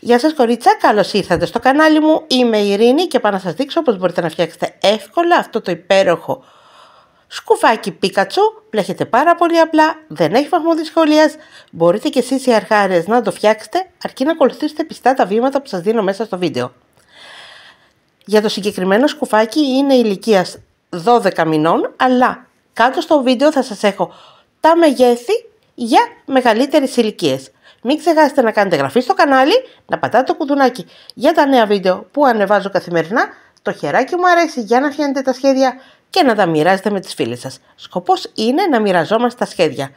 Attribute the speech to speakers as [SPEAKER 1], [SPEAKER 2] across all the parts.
[SPEAKER 1] Γεια σας κορίτσα, καλώς ήρθατε στο κανάλι μου. Είμαι η Ειρήνη και πάω να σας δείξω πώς μπορείτε να φτιάξετε εύκολα αυτό το υπέροχο σκουφάκι Πίκατσου. Πλέχεται πάρα πολύ απλά, δεν έχει βαθμό δυσκολίας. Μπορείτε και εσείς οι αρχάρες να το φτιάξετε, αρκεί να ακολουθήσετε πιστά τα βήματα που σας δίνω μέσα στο βίντεο. Για το συγκεκριμένο σκουφάκι είναι ηλικίας 12 μηνών, αλλά κάτω στο βίντεο θα σας έχω τα μεγέθη για μεγαλύτερες ηλικίες. Μην ξεχάσετε να κάνετε εγγραφή στο κανάλι, να πατάτε το κουδουνάκι για τα νέα βίντεο που ανεβάζω καθημερινά, το χεράκι μου αρέσει για να φτιάχνετε τα σχέδια και να τα μοιράζετε με τις φίλες σας. Σκοπός είναι να μοιραζόμαστε τα σχέδια.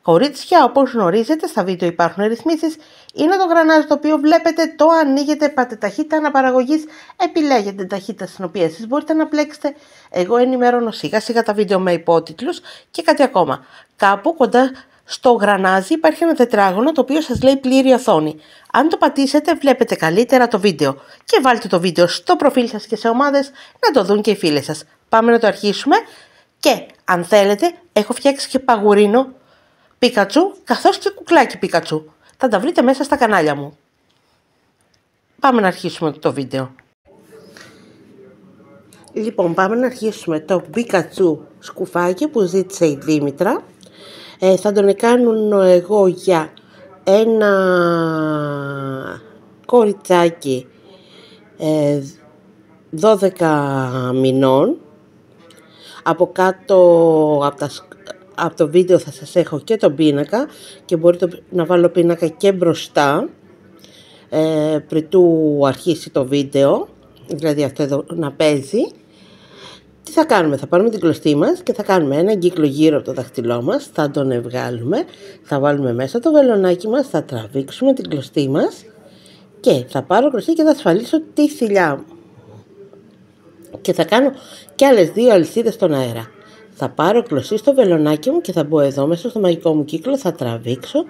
[SPEAKER 1] Κορίτσια, όπως γνωρίζετε, στα βίντεο υπάρχουν ρυθμίσεις. Είναι το γρανάζι το οποίο βλέπετε, το ανοίγετε, πάτε ταχύτητα αναπαραγωγής, επιλέγετε την ταχύτητα στην οποία εσείς μπορείτε να πλέξετε. Εγώ ενημερώνω σιγά σιγά τα βίντεο με υπότιτλους και κάτι ακόμα. Κάπου κοντά στο γρανάζι υπάρχει ένα τετράγωνο το οποίο σας λέει πλήρη οθόνη. Αν το πατήσετε βλέπετε καλύτερα το βίντεο και βάλτε το βίντεο στο προφίλ σας και σε ομάδες να το δουν και οι φίλες σας. Πάμε να το αρχίσουμε και αν θέλετε έχω φτιάξει και παγουρίνο Πίκατσου καθώς και κουκλάκι Πίκατσου. Θα τα βρείτε μέσα στα κανάλια μου. Πάμε να αρχίσουμε το βίντεο. Λοιπόν, πάμε να αρχίσουμε το Πίκατσου σκουφάκι που ζήτησε η Δήμητρα. Θα τον κάνω εγώ για ένα κοριτσάκι 12 μηνών. Από κάτω από το βίντεο θα σας έχω και τον πίνακα και μπορείτε να βάλω πίνακα και μπροστά πριτού αρχίσει το βίντεο, δηλαδή αυτό εδώ να παίζει. Τι θα κάνουμε, θα πάρουμε την κλωστή μας και θα κάνουμε έναν κύκλο γύρω από το δάχτυλό μας, θα τον ευγάλουμε, θα βάλουμε μέσα το βελονάκι μας, θα τραβήξουμε την κλωστή μας και θα πάρω κλωστή και θα ασφαλίσω τη θηλιά μου. Και θα κάνω και άλλες 2 αλυσίδες στον αέρα. Θα πάρω κλωστή στο βελονάκι μου και θα μπω εδώ μέσα στο μαγικό μου κύκλο, θα τραβήξω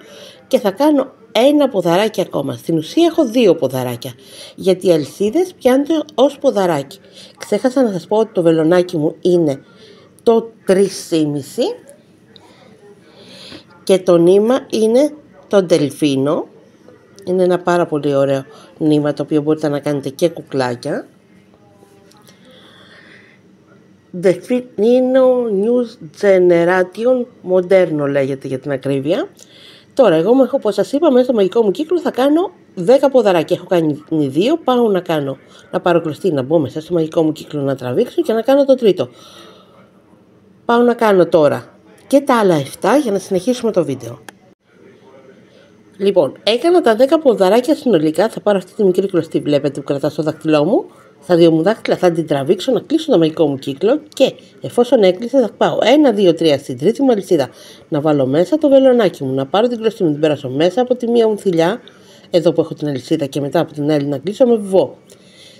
[SPEAKER 1] και θα κάνω ένα ποδαράκι ακόμα. Στην ουσία έχω 2 ποδαράκια, γιατί οι αλυσίδες πιάνονται ως ποδαράκι. Ξέχασα να σας πω ότι το βελονάκι μου είναι το 3,5 και το νήμα είναι το ντελφίνο. Είναι ένα πάρα πολύ ωραίο νήμα το οποίο μπορείτε να κάνετε και κουκλάκια. Delfino News Generation Moderno λέγεται για την ακρίβεια. Τώρα εγώ όπως σας είπα μέσα στο μαγικό μου κύκλο θα κάνω 10 ποδαράκια. Έχω κάνει 2, πάω να πάρω κλωστή, να μπω μέσα στο μαγικό μου κύκλο, να τραβήξω και να κάνω το τρίτο. Πάω να κάνω τώρα και τα άλλα 7 για να συνεχίσουμε το βίντεο. Λοιπόν, έκανα τα 10 ποδαράκια συνολικά. Θα πάρω αυτή τη μικρή κλωστή, βλέπετε που κρατάω στο δάχτυλό μου. Στα 2 μου δάχτυλα θα την τραβήξω, να κλείσω το μαγικό μου κύκλο και εφόσον έκλεισε θα πάω 1, 2, 3 στην τρίτη μου αλυσίδα. Να βάλω μέσα το βελονάκι μου, να πάρω την κλωστή μου, την περάσω μέσα από τη μία μου θηλιά, εδώ που έχω την αλυσίδα και μετά από την άλλη να κλείσω με βουβό.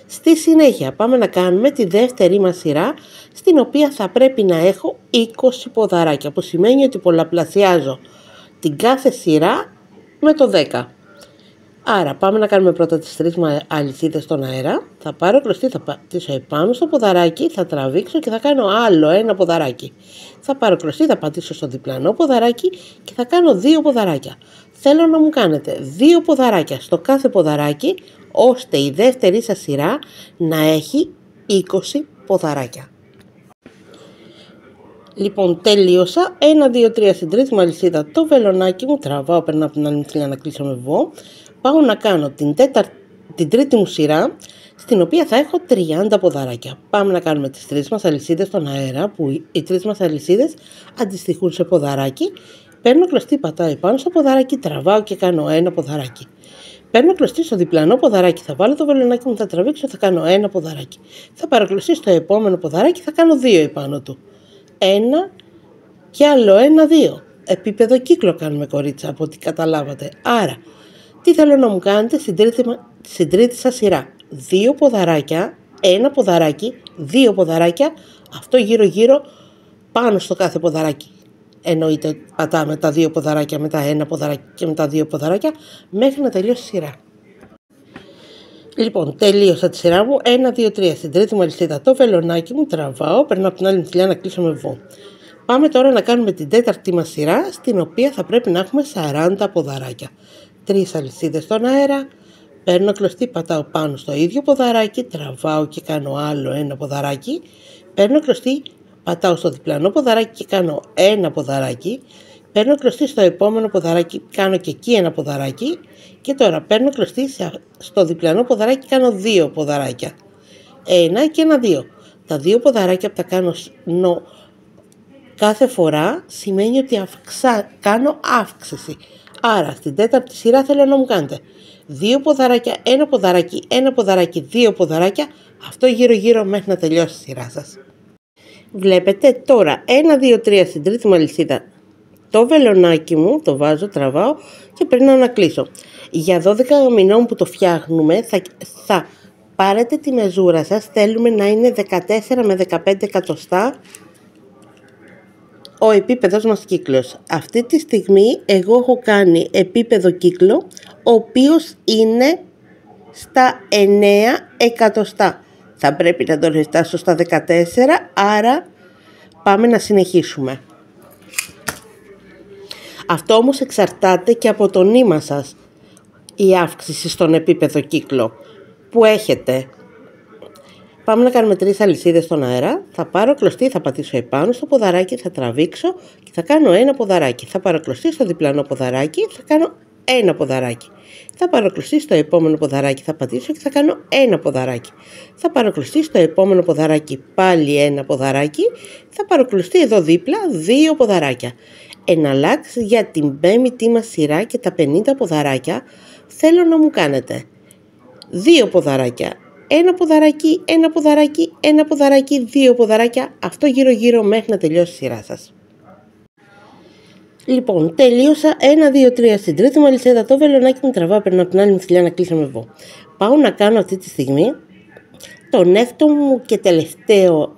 [SPEAKER 1] Στη συνέχεια πάμε να κάνουμε τη δεύτερη μας σειρά, στην οποία θα πρέπει να έχω 20 ποδαράκια, που σημαίνει ότι πολλαπλασιάζω την κάθε σειρά με το 10. Άρα πάμε να κάνουμε πρώτα τις 3 αλυσίδες στον αέρα. Θα πάρω κλωστή, θα πατήσω επάνω στο ποδαράκι, θα τραβήξω και θα κάνω άλλο ένα ποδαράκι. Θα πάρω κλωστή, θα πατήσω στο διπλανό ποδαράκι και θα κάνω 2 ποδαράκια. Θέλω να μου κάνετε 2 ποδαράκια στο κάθε ποδαράκι, ώστε η δεύτερη σας σειρά να έχει 20 ποδαράκια. Λοιπόν, τελείωσα. 1, 2, 3 στην τρίτη μου αλυσίδα το βελονάκι μου, τραβάω, περνάω από την άλλη θηλιά να κλείσω με βουβό. Πάω να κάνω την τρίτη μου σειρά, στην οποία θα έχω 30 ποδαράκια. Πάμε να κάνουμε τις 3 μας αλυσίδες στον αέρα, που οι 3 μας αλυσίδες αντιστοιχούν σε ποδαράκι. Παίρνω κλωστή, πατάω πάνω στο ποδαράκι, τραβάω και κάνω ένα ποδαράκι. Παίρνω κλωστή στο διπλανό ποδαράκι, θα βάλω το βελονάκι μου, θα τραβήξω, θα κάνω ένα ποδαράκι. Θα παρακλωστεί στο επόμενο ποδαράκι, θα κάνω 2 επάνω του. 1 και άλλο 1, 2. Επίπεδο κύκλο κάνουμε κορίτσα, από ό,τι καταλάβατε. Άρα, τι θέλω να μου κάνετε στην τρίτη σας σειρά. 2 ποδαράκια, 1 ποδαράκι, 2 ποδαράκια, αυτό γύρω γύρω πάνω στο κάθε ποδαράκι. Εννοείται πατάμε τα 2 ποδαράκια, μετά 1 ποδαράκι και μετά 2 ποδαράκια, μέχρι να τελειώσει η σειρά. Λοιπόν, τελείωσα τη σειρά μου. 1, 2, 3. Στην τρίτη μου αλυσίδα το βελονάκι μου, τραβάω, περνάω από την άλλη θηλιά να κλείσω με βουβό. Πάμε τώρα να κάνουμε την τέταρτη μας σειρά, στην οποία θα πρέπει να έχουμε 40 ποδαράκια. 3 αλυσίδες στον αέρα, Παίρνω κλωστή, πατάω πάνω στο ίδιο ποδαράκι, τραβάω και κάνω άλλο ένα ποδαράκι. Παίρνω κλωστή, πατάω στο διπλανό ποδαράκι και κάνω ένα ποδαράκι. Παίρνω κλωστή στο επόμενο ποδαράκι, κάνω και εκεί ένα ποδαράκι. Και τώρα παίρνω κλωστή στο διπλανό ποδαράκι, κάνω δύο ποδαράκια. Ένα και ένα δύο. Τα δύο ποδαράκια που τα κάνω κάθε φορά σημαίνει ότι κάνω αύξηση. Άρα στην τέταρτη σειρά θέλω να μου κάνετε δύο ποδαράκια, ένα ποδαράκι, ένα ποδαράκι, δύο ποδαράκια. Αυτό γύρω μέχρι να τελειώσει η σειρά σας. Βλέπετε τώρα 1, 2, 3 στην τρίτη μου αλυσίδα. Το βελονάκι μου το βάζω, τραβάω και περνάω να κλείσω. Για 12 μηνών που το φτιάχνουμε θα πάρετε τη μεζούρα σας. Θέλουμε να είναι 14 με 15 εκατοστά ο επίπεδος μας κύκλος. Αυτή τη στιγμή εγώ έχω κάνει επίπεδο κύκλο, ο οποίος είναι στα 9 εκατοστά. Θα πρέπει να το ρεστάσω στα 14, άρα πάμε να συνεχίσουμε. Αυτό όμως εξαρτάται και από το νήμα σας, η αύξηση στον επίπεδο κύκλο που έχετε. Πάμε να κάνουμε 3 αλυσίδες στον αέρα. Θα πάρω κλωστή, θα πατήσω επάνω στο ποδαράκι, θα τραβήξω και θα κάνω ένα ποδαράκι. Θα πάρω κλωστή στο διπλανό ποδαράκι, θα κάνω ένα ποδαράκι. Θα πάρω κλωστή στο επόμενο ποδαράκι, θα πατήσω και θα κάνω ένα ποδαράκι. Θα πάρω κλωστή στο επόμενο ποδαράκι, πάλι ένα ποδαράκι. Θα πάρω κλωστή εδώ δίπλα, δύο ποδαράκια. Εναλλάξει για την πέμπτη μας σειρά και τα 50 ποδαράκια θέλω να μου κάνετε δύο ποδαράκια. Ένα ποδαράκι, ένα ποδαράκι, ένα ποδαράκι, δύο ποδαράκια. Αυτό γύρω μέχρι να τελειώσει η σειρά σας. Λοιπόν, τελείωσα 1, 2, 3 στην τρίτη μου αλυσίδα. Το βελονάκι μου τραβάω, περνάω από την άλλη μου θηλιά να κλείσω με βό. Πάω να κάνω αυτή τη στιγμή τον έκτο μου και τελευταίο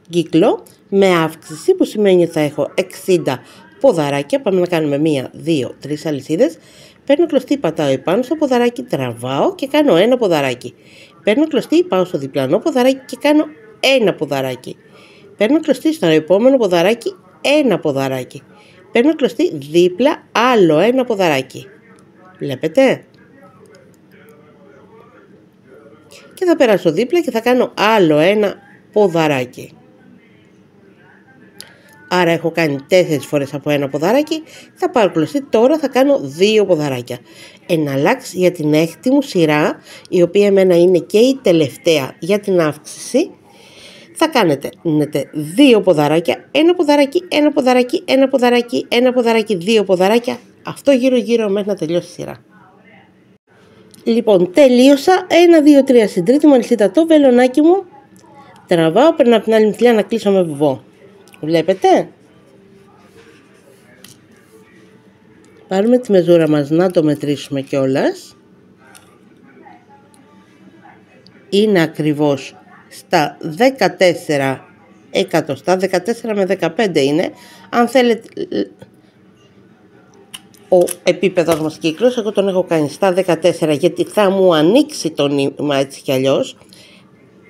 [SPEAKER 1] κύκλο με αύξηση, που σημαίνει ότι θα έχω 60 ποδαράκια. Πάμε να κάνουμε 1, 2, 3 αλυσίδες. Παίρνω κλωστή, πατάω επάνω στο ποδαράκι, τραβάω και κάνω ένα ποδαράκι. Παίρνω κλωστή, πάω στο διπλανό ποδαράκι και κάνω ένα ποδαράκι. Παίρνω κλωστή στο επόμενο ποδαράκι, ένα ποδαράκι. Παίρνω κλωστή δίπλα, άλλο ένα ποδαράκι. Βλέπετε? Και θα περάσω δίπλα και θα κάνω άλλο ένα ποδαράκι. Άρα έχω κάνει 4 φορές από ένα ποδαράκι. Θα πάρω κλωστή, τώρα θα κάνω 2 ποδαράκια. Εναλλάξει για την έκτη μου σειρά, η οποία εμένα είναι και η τελευταία για την αύξηση, θα κάνετε 2 ποδαράκια, ένα ποδαράκι, ένα ποδαράκι, ένα ποδαράκι, ένα ποδαράκι, 2 ποδαράκια. Αυτό γύρω μέχρι να τελειώσει η σειρά. Λοιπόν, τελείωσα 1, 2, 3 στην τρίτη μου αλυσίδα το βελονάκι μου. Τραβάω, περνάω από την άλλη μυθιλιά να κλείσω με βουβό. Βλέπετε? Πάρουμε τη μεζούρα μας να το μετρήσουμε κιόλας. Είναι ακριβώς στα 14 εκατοστά, 14 με 15 είναι. Αν θέλετε, ο επίπεδος μας κύκλος, εγώ τον έχω κάνει στα 14 γιατί θα μου ανοίξει το νήμα έτσι κι αλλιώς.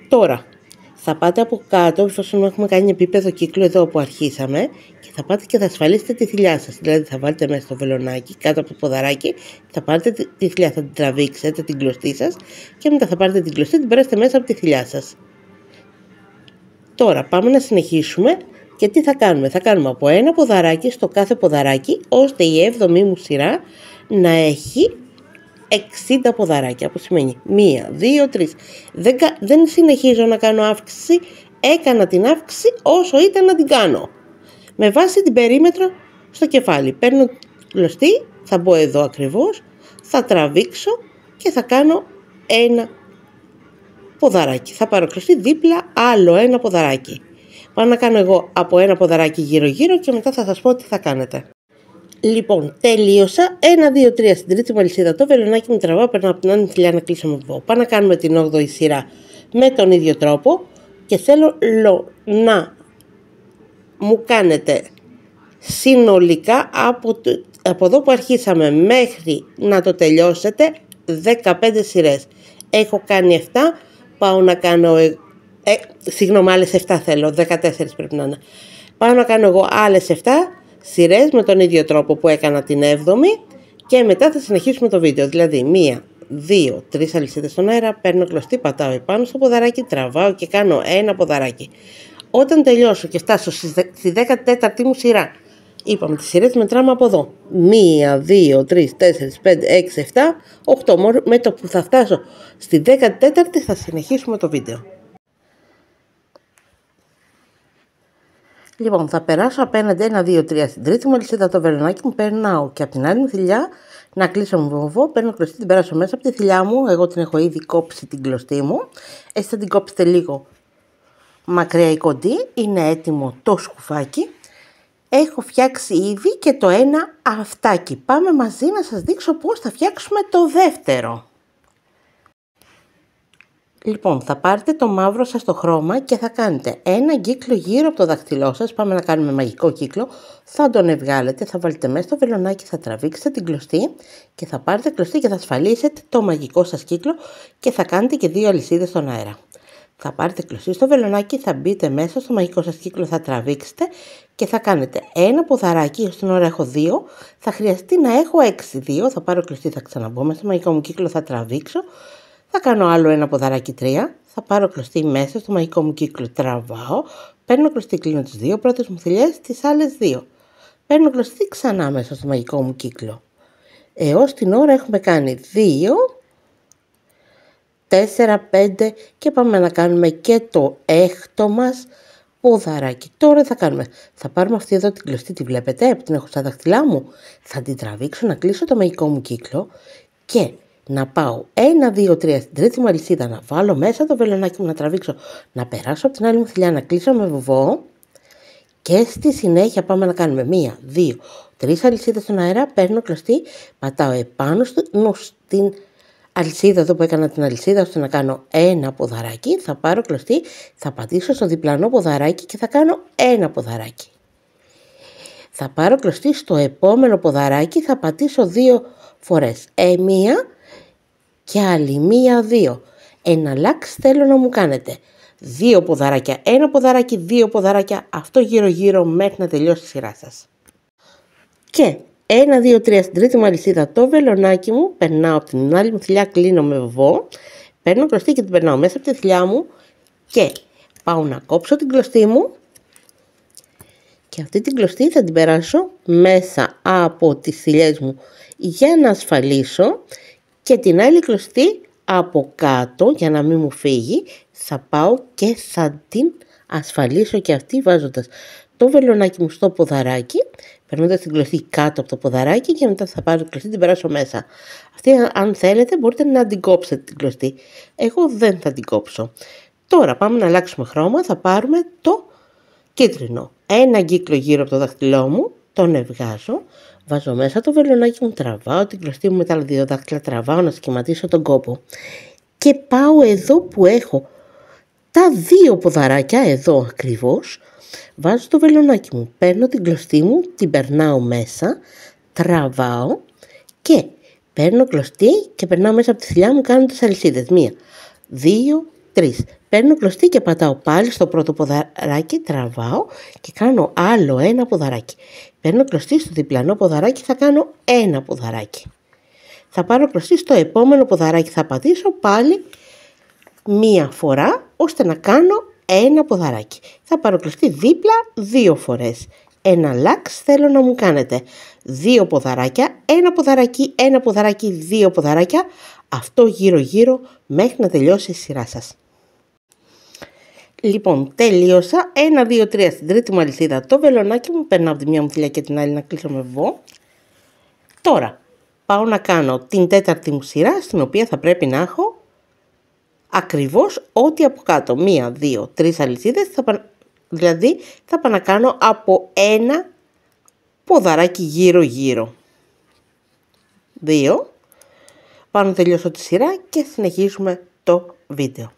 [SPEAKER 1] Τώρα θα πάτε από κάτω, εφόσον έχουμε κάνει επίπεδο κύκλο εδώ που αρχίσαμε, και θα πάτε και θα ασφαλίσετε τη θηλιά σας. Δηλαδή θα βάλετε μέσα στο βελονάκι, κάτω από το ποδαράκι, θα πάρετε τη θηλιά, θα την τραβήξετε την κλωστή σας και μετά θα πάρετε την κλωστή, την περάσετε μέσα από τη θηλιά σας. Τώρα πάμε να συνεχίσουμε και τι θα κάνουμε? Θα κάνουμε από ένα ποδαράκι στο κάθε ποδαράκι, ώστε η 7η μου σειρά να έχει 60 ποδαράκια, που σημαίνει 1, 2, 3. Δεν συνεχίζω να κάνω αύξηση, έκανα την αύξηση όσο ήταν να την κάνω. Με βάση την περίμετρο στο κεφάλι. Παίρνω κλωστή, θα μπω εδώ ακριβώς, θα τραβήξω και θα κάνω ένα ποδαράκι. Θα πάρω κλωστή δίπλα, άλλο ένα ποδαράκι. Πάω να κάνω εγώ από ένα ποδαράκι γύρω και μετά θα σας πω τι θα κάνετε. Λοιπόν, τελείωσα 1, 2, 3 στην τρίτη μου αλυσίδα το βελονάκι μου τραβάω, περνάω από την άλλη θηλιά να κλείσω με βουβό. Πάω να κάνουμε την 8η σειρά με τον ίδιο τρόπο και θέλω να μου κάνετε συνολικά από εδώ που αρχίσαμε μέχρι να το τελειώσετε 15 σειρές. Έχω κάνει 7, πάω να κάνω, άλλες 7 θέλω, 14 πρέπει να είναι. Πάω να κάνω εγώ άλλες 7 σειρές με τον ίδιο τρόπο που έκανα την 7η και μετά θα συνεχίσουμε το βίντεο. Δηλαδή 1, 2-3 αλυσίδες στον αέρα, παίρνω κλωστή, πατάω επάνω στο ποδαράκι, τραβάω και κάνω ένα ποδαράκι. Όταν τελειώσω και φτάσω στη 14η μου σειρά, είπαμε τις σειρές μετράμε από εδώ. 1, 2, 3, 4, 5, 6, 7, 8. Με το που θα φτάσω στη 14η θα συνεχίσουμε το βίντεο. Λοιπόν, θα περάσω απέναντι 1, 2, 3 στην τρίτη μου αλυσίδα το βελονάκι μου, περνάω και από την άλλη μου θηλιά να κλείσω με βοβό, παίρνω κλωστή, την περάσω μέσα από τη θηλιά μου. Εγώ την έχω ήδη κόψει την κλωστή μου. Εσείς θα την κόψετε λίγο μακριά ή κοντή. Είναι έτοιμο το σκουφάκι. Έχω φτιάξει ήδη και το ένα αυτάκι. Πάμε μαζί να σας δείξω πώς θα φτιάξουμε το δεύτερο. Λοιπόν, θα πάρετε το μαύρο σας το χρώμα και θα κάνετε ένα κύκλο γύρω από το δάχτυλό σας. Πάμε να κάνουμε μαγικό κύκλο. Θα τον ευγάλετε, θα βάλετε μέσα στο βελονάκι, θα τραβήξετε την κλωστή και θα πάρετε κλωστή και θα ασφαλίσετε το μαγικό σας κύκλο και θα κάνετε και 2 αλυσίδες στον αέρα. Θα πάρετε κλωστή στο βελονάκι, θα μπείτε μέσα στο μαγικό σας κύκλο, θα τραβήξετε και θα κάνετε ένα ποδαράκι, ως την ώρα έχω 2, θα χρειαστεί να έχω 6. 2, θα πάρω κλωστή, θα ξαναμπώ μέσα στο μαγικό μου κύκλο, θα τραβήξω. Θα κάνω άλλο ένα ποδαράκι 3, θα πάρω κλωστή μέσα στο μαγικό μου κύκλο, τραβάω, παίρνω κλωστή, κλείνω τις 2 πρώτες μου θηλιές, τις άλλες 2. Παίρνω κλωστή ξανά μέσα στο μαγικό μου κύκλο. Έως την ώρα έχουμε κάνει 2, 4, 5 και πάμε να κάνουμε και το έκτο μας ποδαράκι. Τώρα θα πάρουμε αυτή εδώ την κλωστή, τη βλέπετε, που την έχω στα δάχτυλά μου. Θα την τραβήξω, να κλείσω το μαγικό μου κύκλο και να πάω 1, 2, 3 στην τρίτη μου αλυσίδα, να βάλω μέσα το βελονάκι μου, να τραβήξω, να περάσω από την άλλη μου θηλιά, να κλείσω με βοβό και στη συνέχεια πάμε να κάνουμε 1, 2, 3 αλυσίδες στον αέρα, παίρνω κλωστή, πατάω επάνω στην αλυσίδα εδώ που έκανα την αλυσίδα ώστε να κάνω ένα ποδαράκι, θα πάρω κλωστή, θα πατήσω στο διπλανό ποδαράκι και θα κάνω ένα ποδαράκι. Θα πάρω κλωστή στο επόμενο ποδαράκι, θα πατήσω 2 φορές. Μία και άλλη, 1, 2. Εναλλάξ θέλω να μου κάνετε 2 ποδαράκια, ένα ποδαράκι, 2 ποδαράκια, αυτό γύρω γύρω μέχρι να τελειώσει η σειρά σας. Και 1, 2, 3 στην τρίτη μου αλυσίδα το βελονάκι μου, περνάω από την άλλη μου θηλιά, κλείνω με βοβό, παίρνω κλωστή και την περνάω μέσα από τη θηλιά μου και πάω να κόψω την κλωστή μου και αυτή την κλωστή θα την περάσω μέσα από τις θηλιές μου για να ασφαλίσω και την άλλη κλωστή από κάτω για να μην μου φύγει θα πάω και θα την ασφαλίσω και αυτή βάζοντας το βελονάκι μου στο ποδαράκι, περνώντας την κλωστή κάτω από το ποδαράκι και μετά θα πάρω την κλωστή, την περάσω μέσα. Αυτή αν θέλετε μπορείτε να την κόψετε την κλωστή. Εγώ δεν θα την κόψω. Τώρα πάμε να αλλάξουμε χρώμα, θα πάρουμε το κίτρινο. Ένα κύκλο γύρω από το δάχτυλό μου, τον ευγάζω, βάζω μέσα το βελονάκι μου, τραβάω την κλωστή μου με τα άλλα 2 δάχτυλα, τραβάω να σχηματίσω τον κόπο. Και πάω εδώ που έχω τα 2 ποδαράκια, εδώ ακριβώς, βάζω το βελονάκι μου, παίρνω την κλωστή μου, την περνάω μέσα, τραβάω και παίρνω κλωστή και περνάω μέσα από τη θηλιά μου, κάνω τις αλυσίδες. 1, 2, 3. Παίρνω κλωστή και πατάω πάλι στο πρώτο ποδαράκι, τραβάω και κάνω άλλο ένα ποδαράκι. Παίρνω κλωστή στο διπλανό ποδαράκι, θα κάνω ένα ποδαράκι. Θα πάρω κλωστή στο επόμενο ποδαράκι, θα πατήσω πάλι 1 φορά ώστε να κάνω ένα ποδαράκι. Θα πάρω κλωστή δίπλα 2 φορές. Εναλλάξ θέλω να μου κάνετε 2 ποδαράκια, ένα ποδαράκι, ένα ποδαράκι, 2 ποδαράκια. Αυτό γύρω γύρω μέχρι να τελειώσει η σειρά σας. Λοιπόν, τελείωσα. 1, 2, 3 στην τρίτη μου αλυσίδα το βελονάκι μου. Περνάω από τη μία μου θηλιά και την άλλη να κλείσω με βοβό. Τώρα πάω να κάνω την τέταρτη μου σειρά, στην οποία θα πρέπει να έχω ακριβώς ό,τι από κάτω. 1, 2, 3 αλυσίδες, δηλαδή θα πάω να κάνω από ένα ποδαράκι γύρω γύρω. 2. Πάω να τελειώσω τη σειρά και συνεχίζουμε το βίντεο.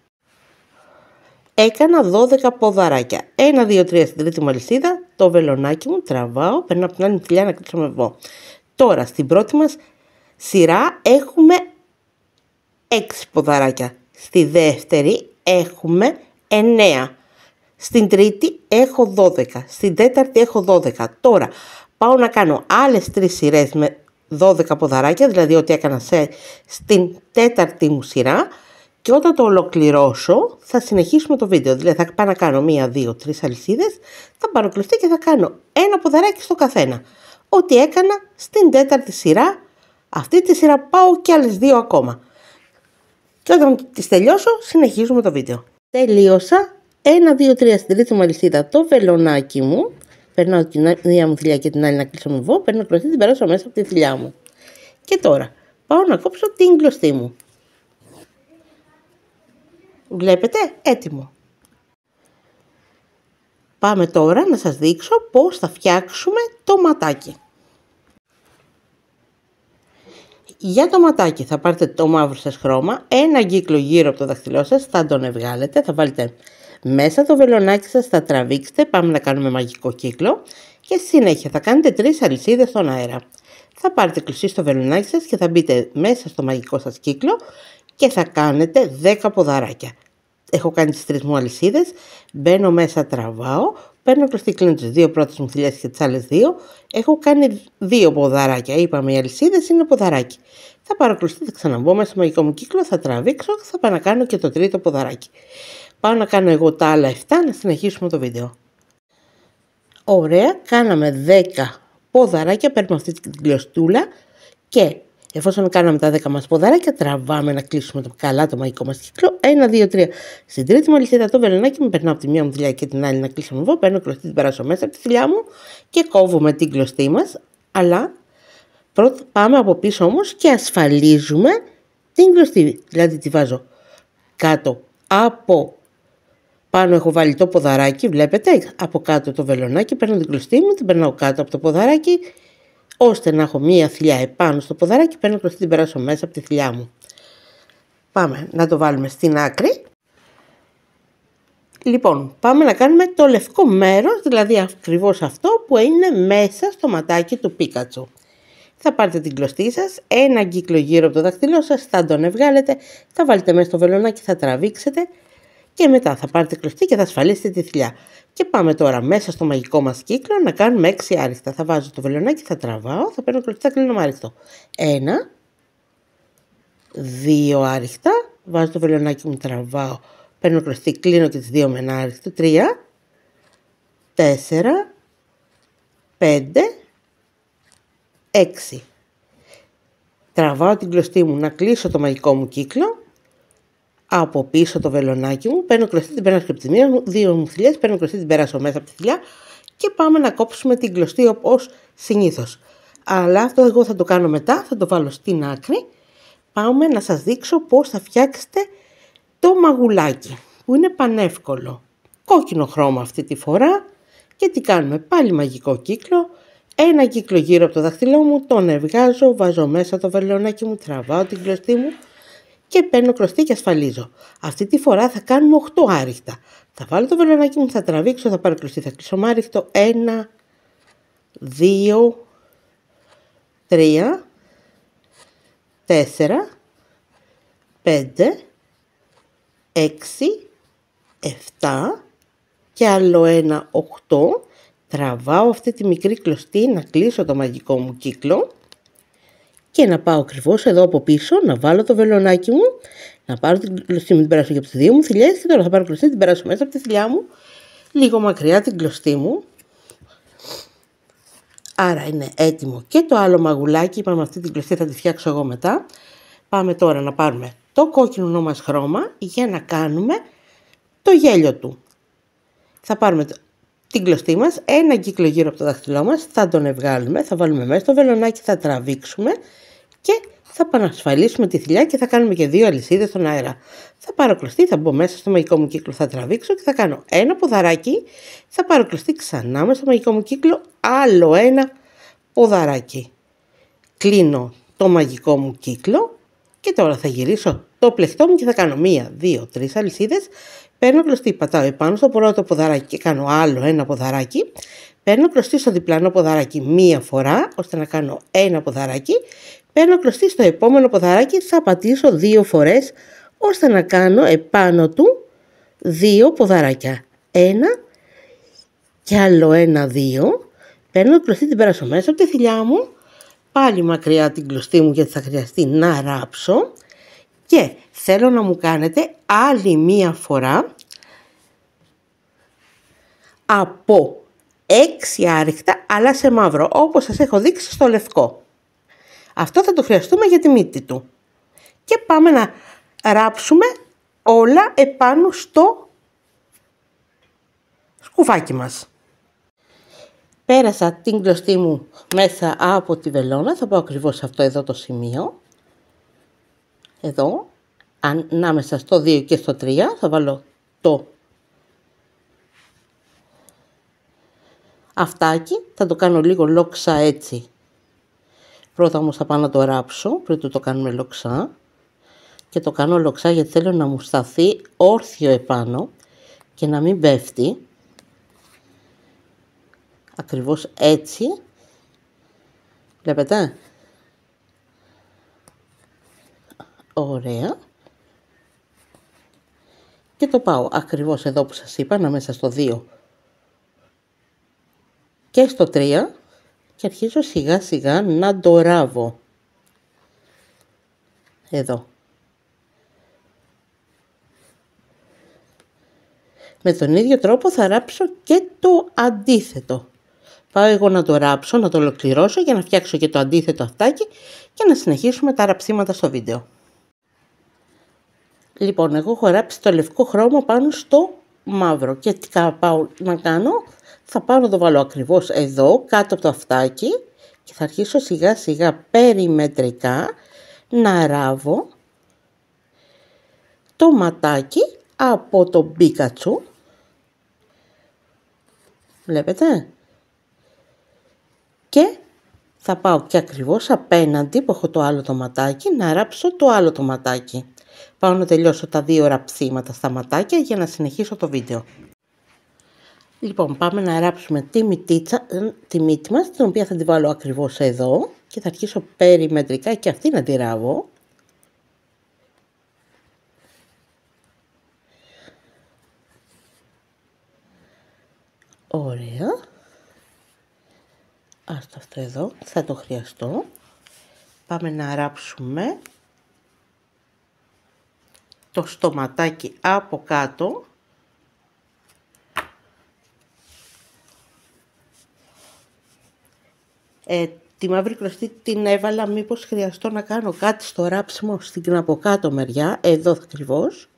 [SPEAKER 1] Έκανα 12 ποδαράκια. 1, 2, 3 στην τρίτη μου αλυσίδα, το βελονάκι μου, τραβάω, παίρνω από την άλλη θηλιά να κλείσω με βοβό. Τώρα στην πρώτη μας σειρά έχουμε 6 ποδαράκια. Στη δεύτερη έχουμε 9. Στην τρίτη έχω 12. Στην τέταρτη έχω 12. Τώρα πάω να κάνω άλλες 3 σειρές με 12 ποδαράκια, δηλαδή ό,τι έκανα στην τέταρτη μου σειρά, και όταν το ολοκληρώσω θα συνεχίσουμε το βίντεο. Δηλαδή θα πάω να κάνω 1, 2, 3 αλυσίδες, θα πάρω κλωστή και θα κάνω ένα ποδαράκι στο καθένα. Ό,τι έκανα στην τέταρτη σειρά, αυτή τη σειρά πάω και άλλες 2 ακόμα. Και όταν τις τελειώσω συνεχίζουμε το βίντεο. Τελείωσα. 1, 2, 3 στην τρίτη μου αλυσίδα το βελονάκι μου. Περνάω την μία μου θηλιά και την άλλη να κλείσω με βό. Παίρνω κλωστή, την περάσω μέσα από τη θηλιά μου. Και τώρα πάω να κόψω την κλωστή μου. Βλέπετε, έτοιμο. Πάμε τώρα να σας δείξω πώς θα φτιάξουμε το ματάκι. Για το ματάκι θα πάρετε το μαύρο σας χρώμα, ένα κύκλο γύρω από το δάχτυλό σας, θα τον βγάλετε, θα βάλετε μέσα το βελονάκι σας, θα τραβήξετε, πάμε να κάνουμε μαγικό κύκλο και συνέχεια θα κάνετε 3 αλυσίδες στον αέρα. Θα πάρετε κλωστή στο βελονάκι σας και θα μπείτε μέσα στο μαγικό σας κύκλο και θα κάνετε 10 ποδαράκια. Έχω κάνει τις 3 μου αλυσίδες, μπαίνω μέσα, τραβάω, παίρνω κλωστή, κλείνω τις 2 πρώτες μου θηλιές και τις άλλες 2. Έχω κάνει 2 ποδαράκια. Είπαμε οι αλυσίδες είναι ποδαράκι. Θα πάρω κλωστή, θα ξαναμπώ μέσα στο μαγικό μου κύκλο, θα τραβήξω και θα πάω να κάνω και το τρίτο ποδαράκι. Πάω να κάνω εγώ τα άλλα 7 να συνεχίσουμε το βίντεο. Ωραία, κάναμε 10 ποδαράκια, παίρνουμε αυτή την κλωστούλα και εφόσον κάναμε τα 10 μας ποδαράκια, τραβάμε να κλείσουμε καλά το μαγικό μας κύκλο. 1, 2, 3. Στην τρίτη μου αλυσίδα το βελονάκι μου, περνάω από τη μία μου θηλιά και την άλλη να κλείσω με βό. Παίρνω κλωστή, την περάσω μέσα από τη θηλιά μου και κόβουμε την κλωστή μας. Αλλά πρώτα πάμε από πίσω όμως και ασφαλίζουμε την κλωστή. Δηλαδή τη βάζω κάτω από πάνω, έχω βάλει το ποδαράκι, βλέπετε, από κάτω το βελονάκι, παίρνω την κλωστή μου, την περνάω κάτω από το ποδαράκι, ώστε να έχω μία θηλιά επάνω στο ποδαράκι, παίρνω κλωστή, την περάσω μέσα από τη θηλιά μου. Πάμε να το βάλουμε στην άκρη. Λοιπόν, πάμε να κάνουμε το λευκό μέρος, δηλαδή ακριβώς αυτό που είναι μέσα στο ματάκι του Πίκατσου. Θα πάρετε την κλωστή σας, ένα κύκλο γύρω από το δάχτυλό σας, θα τον βγάλετε, θα βάλετε μέσα στο βελονάκι, θα τραβήξετε και μετά θα πάρετε κλωστή και θα ασφαλίσετε τη θηλιά. Και πάμε τώρα μέσα στο μαγικό μας κύκλο να κάνουμε 6 άριχτα. Θα βάζω το βελονάκι, θα τραβάω, θα παίρνω κλωστή, θα κλείνω με άριχτο. 1, 2 άριχτα, βάζω το βελονάκι μου, τραβάω, παίρνω κλωστή, κλείνω και τις 2 με ένα άριχτο. 3, 4, 5, 6. Τραβάω την κλωστή μου να κλείσω το μαγικό μου κύκλο. Από πίσω το βελονάκι μου, παίρνω κλωστή, την περάσω από τη μία μου, 2 μου θηλιές, παίρνω κλωστή, την περάσω μέσα από τη θηλιά και πάμε να κόψουμε την κλωστή όπως συνήθως. Αλλά αυτό εγώ θα το κάνω μετά, θα το βάλω στην άκρη. Πάμε να σας δείξω πώς θα φτιάξετε το μαγουλάκι, που είναι πανεύκολο. Κόκκινο χρώμα αυτή τη φορά και τι κάνουμε, πάλι μαγικό κύκλο. Ένα κύκλο γύρω από το δάχτυλό μου, τον ευγάζω, βάζω μέσα το βελονάκι μου, τραβάω την κλωστή μου και παίρνω κλωστή και ασφαλίζω. Αυτή τη φορά θα κάνουμε 8 άριχτα. Θα βάλω το βελονάκι μου, θα τραβήξω, θα πάρω κλωστή, θα κλείσω με άριχτο. 1, 2, 3, 4, 5, 6, 7 και άλλο ένα 8. Τραβάω αυτή τη μικρή κλωστή να κλείσω το μαγικό μου κύκλο και να πάω ακριβώς εδώ από πίσω, να βάλω το βελονάκι μου, να πάρω την κλωστή μου, την περάσω και από τις 2 μου θηλιές και τώρα θα πάρω κλωστή, την περάσω μέσα από τη θηλιά μου, λίγο μακριά την κλωστή μου. Άρα είναι έτοιμο και το άλλο μαγουλάκι, είπαμε αυτή την κλωστή θα τη φτιάξω εγώ μετά. Πάμε τώρα να πάρουμε το κόκκινο μας χρώμα για να κάνουμε το γέλιο του. Θα πάρουμε την κλωστή μας, ένα κύκλο γύρω από το δάχτυλό μας, θα τον βγάλουμε, θα βάλουμε μέσα στο βελονάκι, θα τραβήξουμε και θα πανασφαλίσουμε τη θηλιά και θα κάνουμε και 2 αλυσίδες στον αέρα. Θα πάρω κλωστή, θα μπω μέσα στο μαγικό μου κύκλο, θα τραβήξω και θα κάνω ένα ποδαράκι, θα πάρω κλωστή ξανά μέσα στο μαγικό μου κύκλο, άλλο ένα ποδαράκι. Κλείνω το μαγικό μου κύκλο και τώρα θα γυρίσω το πλεκτό μου και θα κάνω 1, 2, 3 αλυσίδες. Παίρνω κλωστή, πατάω επάνω στο πρώτο ποδαράκι και κάνω άλλο ένα ποδαράκι. Παίρνω κλωστή στο διπλανό ποδαράκι μία φορά, ώστε να κάνω ένα ποδαράκι. Παίρνω κλωστή στο επόμενο ποδαράκι, θα πατήσω 2 φορές, ώστε να κάνω επάνω του 2 ποδαράκια. 1 και άλλο ένα 2. Παίρνω κλωστή, την περάσω μέσα από τη θηλιά μου. πάλι μακριά την κλωστή μου γιατί θα χρειαστεί να ράψω και θέλω να μου κάνετε άλλη μία φορά από 6 άριχτα αλλά σε μαύρο, όπως σας έχω δείξει στο λευκό. Αυτό θα το χρειαστούμε για τη μύτη του. Και πάμε να ράψουμε όλα επάνω στο σκουφάκι μας. Πέρασα την κλωστή μου μέσα από τη βελόνα, θα πάω ακριβώς σε αυτό εδώ το σημείο. Εδώ, ανάμεσα στο 2 και στο 3, θα βάλω το αυτάκι, θα το κάνω λίγο λόξα έτσι. Πρώτα όμως θα πάω να το ράψω, πριν το κάνουμε λοξά. Και το κάνω λοξά γιατί θέλω να μου σταθεί όρθιο επάνω και να μην πέφτει. Ακριβώς έτσι. Βλέπετε. Ωραία. Και το πάω ακριβώς εδώ που σας είπα, ανάμεσα στο 2 και στο 3 και αρχίζω σιγά σιγά να το ράβω. Εδώ. Με τον ίδιο τρόπο θα ράψω και το αντίθετο. Πάω εγώ να το ράψω, να το ολοκληρώσω για να φτιάξω και το αντίθετο αυτάκι και να συνεχίσουμε τα ραψίματα στο βίντεο. Λοιπόν, εγώ έχω ράψει το λευκό χρώμα πάνω στο μαύρο και τι πάω να κάνω, θα πάω να το βάλω ακριβώς εδώ κάτω από το αυτάκι και θα αρχίσω σιγά σιγά περιμετρικά να ράβω το ματάκι από το Πίκατσου. Βλέπετε. Και θα πάω και ακριβώς απέναντι που έχω το άλλο το ματάκι να ράψω το άλλο το ματάκι. Πάω να τελειώσω τα 2 ραψίματα στα ματάκια για να συνεχίσω το βίντεο. Λοιπόν, πάμε να ράψουμε τη μύτη μας, την οποία θα τη βάλω ακριβώς εδώ και θα αρχίσω περιμετρικά και αυτή να τη ράβω. Ωραία. Άστο αυτό εδώ, θα το χρειαστώ. Πάμε να ράψουμε το στοματάκι από κάτω. Τη μαύρη κλωστή την έβαλα μήπως χρειαστώ να κάνω κάτι στο ράψιμο στην από κάτω μεριά. Εδώ ακριβώς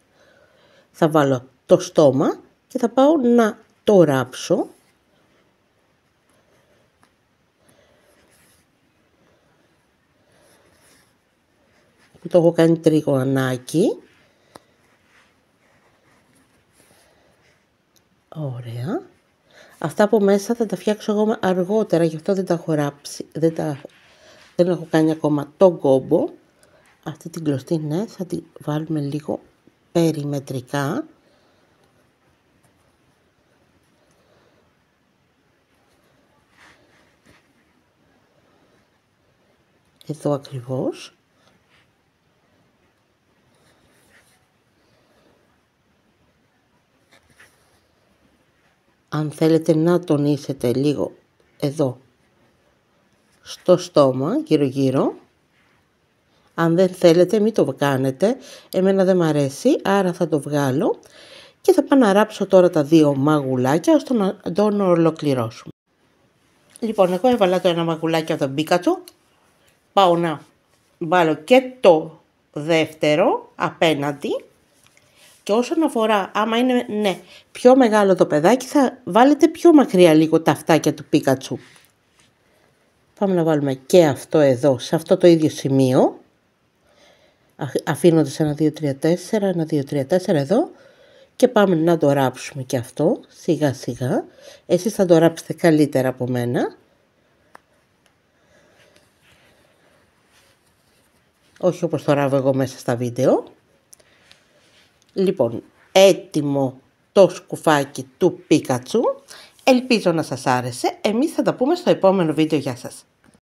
[SPEAKER 1] θα βάλω το στόμα και θα πάω να το ράψω. Το έχω κάνει τριγωνάκι. Ωραία. Αυτά από μέσα θα τα φτιάξω εγώ αργότερα, γι' αυτό δεν τα έχω ράψει, δεν έχω κάνει ακόμα τον κόμπο. Αυτή την κλωστή, ναι, θα τη βάλουμε λίγο περιμετρικά. Εδώ ακριβώς. Αν θέλετε να τονίσετε λίγο εδώ στο στόμα γύρω γύρω. Αν δεν θέλετε μην το κάνετε, εμένα δεν μ' αρέσει, άρα θα το βγάλω και θα πάω να ράψω τώρα τα 2 μαγουλάκια ώστε να τον ολοκληρώσουμε. Λοιπόν, εγώ έβαλα το ένα μαγουλάκι από τον Πίκατσο, πάω να βάλω και το δεύτερο απέναντι. Και όσον αφορά, άμα είναι πιο μεγάλο το παιδάκι, θα βάλετε πιο μακριά λίγο τα αυτάκια του Πίκατσου. Πάμε να βάλουμε και αυτό εδώ, σε αυτό το ίδιο σημείο. Αφήνοντας 1, 2, 3, 4, 1, 2, 3, 4 εδώ. Και πάμε να το ράψουμε και αυτό, σιγά σιγά. Εσείς θα το ράψετε καλύτερα από μένα. Όχι όπως το ράβω εγώ μέσα στα βίντεο. Λοιπόν, έτοιμο το σκουφάκι του Πίκατσου. Ελπίζω να σας άρεσε. Εμείς θα τα πούμε στο επόμενο βίντεο. Γεια σας.